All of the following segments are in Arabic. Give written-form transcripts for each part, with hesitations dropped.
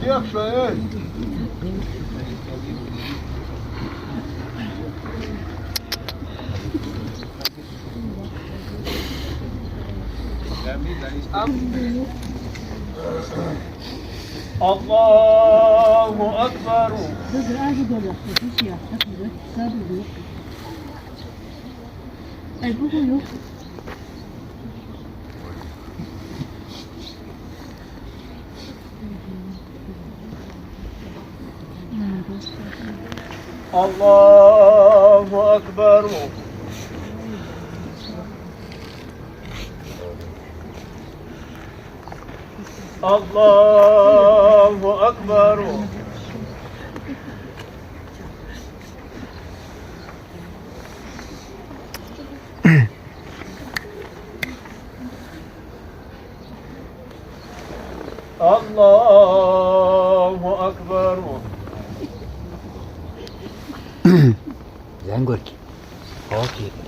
ضيق شوية. الله أكبر. الله أكبر. الله أكبر. الله أكبر.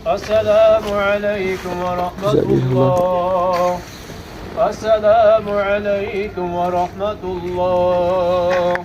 السلام عليكم ورحمة الله. السلام عليكم ورحمة الله.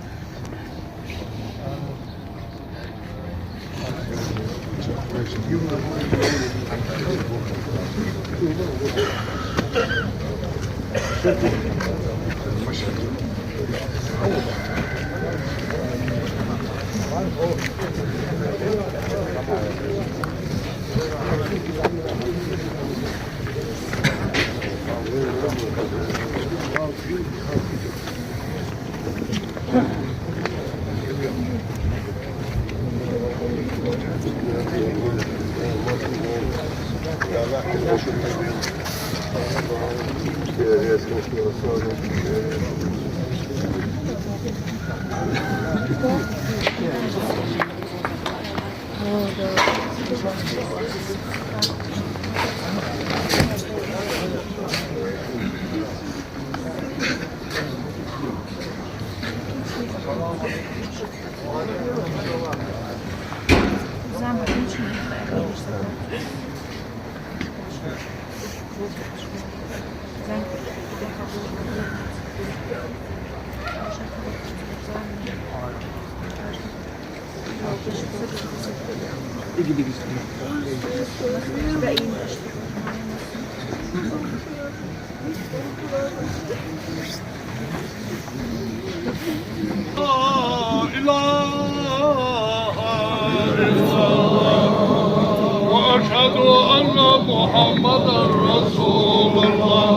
وأشهد أن محمدا رسول الله.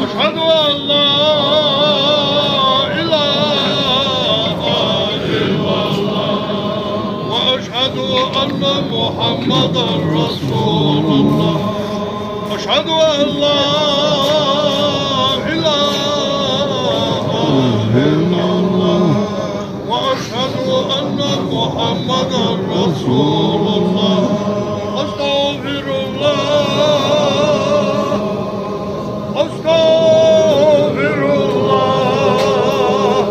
أشهد أن لا إله إلا الله وأشهد أن محمدا رسول الله. أشهد أن لا إله إلا الله وأشهد أن محمدا رسول الله. أستغفر الله. أستغفر الله.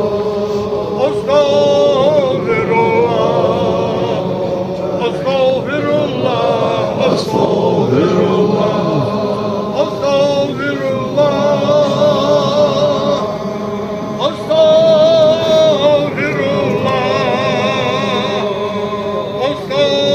أستغفر الله. أستغفر الله. أستغفر الله. أستغفر الله. أستغفر الله. أستغفر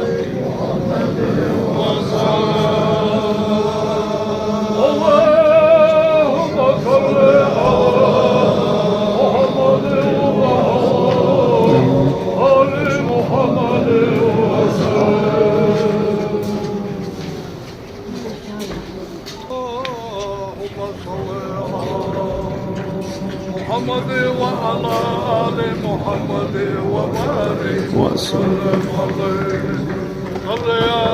محمد وعلى آل محمد وبارك وسلم عليه صل يا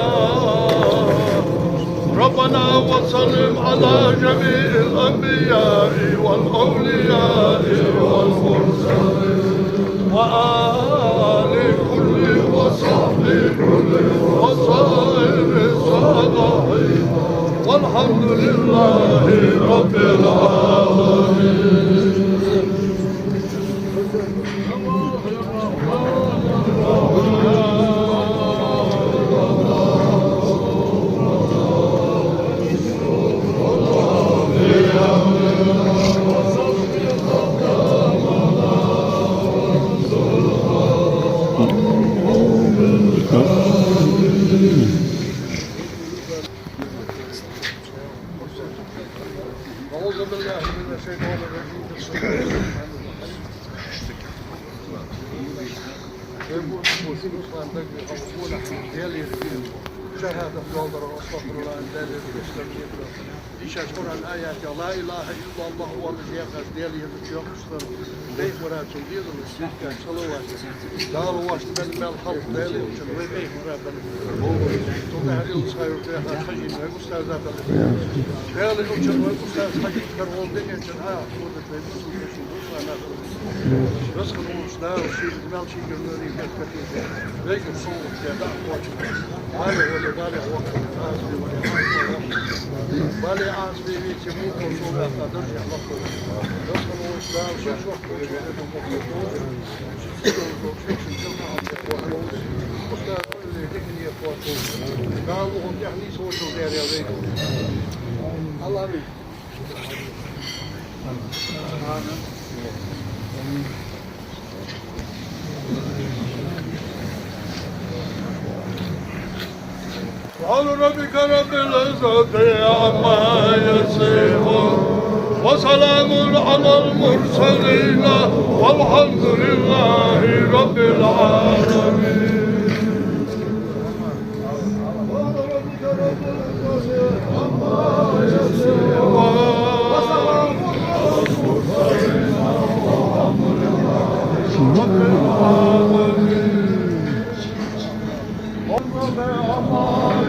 ربنا وسلم على جميع الأنبياء والأولياء والمرسلين وآل كل وصحب كل وصائر الصالحين والحمد لله رب العالمين. أعوذ بالله من الشيطان الرجيم. بسم الله الرحمن الرحيم. شهادة جودر واستغفر الله ان لا اله الا الله. أشهد أن آيات لا إله إلا الله والذي يقصد ديالي يقصد بيت مراد سنجيز المسجد صلوات داروا واشتمل من الخلق ديالي وشن وبيت مراد ثم هل الصغير فيها خجين وأستاذات ديالي وشن وأستاذ خجين كرول دنيا شن خودت بيت رزق المسلم وشيء المال شيء جنوني بيت كثير بيت الصوت كذا هذا هو بالي وقت بالي عاصبي بيت يموت وصول أقدرش يحلقه رزق المسلم شيء شوف قالوا هم يعني سووا غير يا بيت الله بيت سبحان ربك رب العزة عما يصفون وسلام على المرسلين والحمد لله رب العالمين. سبحان ربك رب العزة عما يصفون وسلام على المرسلين والحمد لله رب العالمين.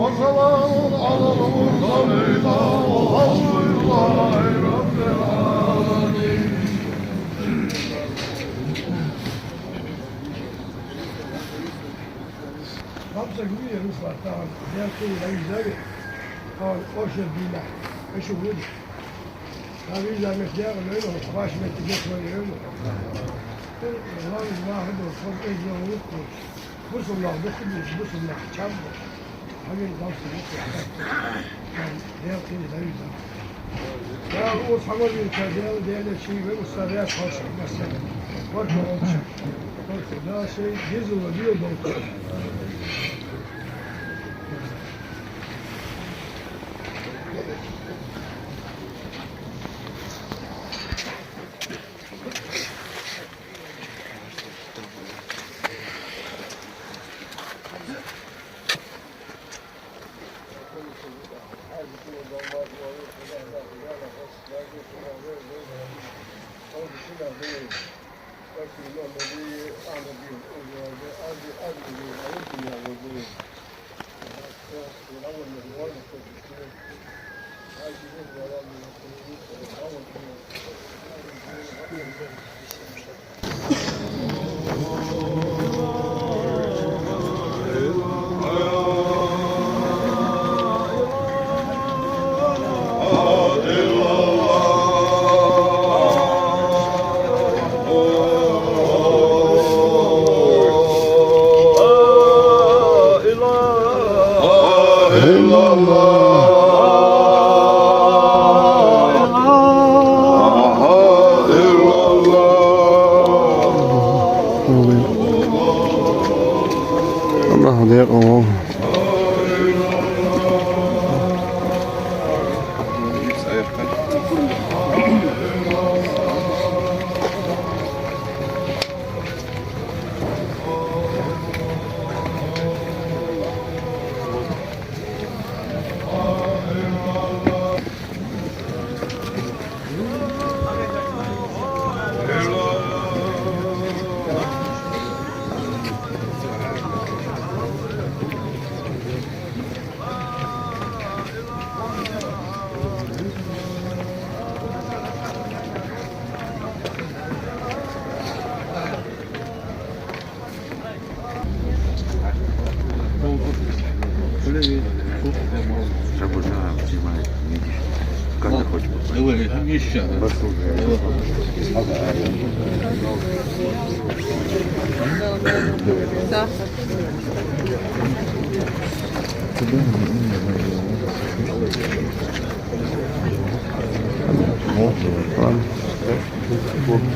وسلام على المرسلين والحمد لله رب العالمين. خمسة كبيرة نصف طبعا ده كل الأجزاء طبعا أشهر بينا إيش ولدي هذا إذا مقدار العلم 11 متر نصف العلم الله الواحد والفرق إذا ولدكم بص الله بص الله حجاب هذه الضغط كان ده كل الأجزاء ده أوصل حوالي ده شيء مستويات خاصة مثلا برضه ده شيء جزء وديه ضغط Шабуза снимает, видишь. Как ты хочешь попасть? Давай, еще. Да. Ладно. Давай.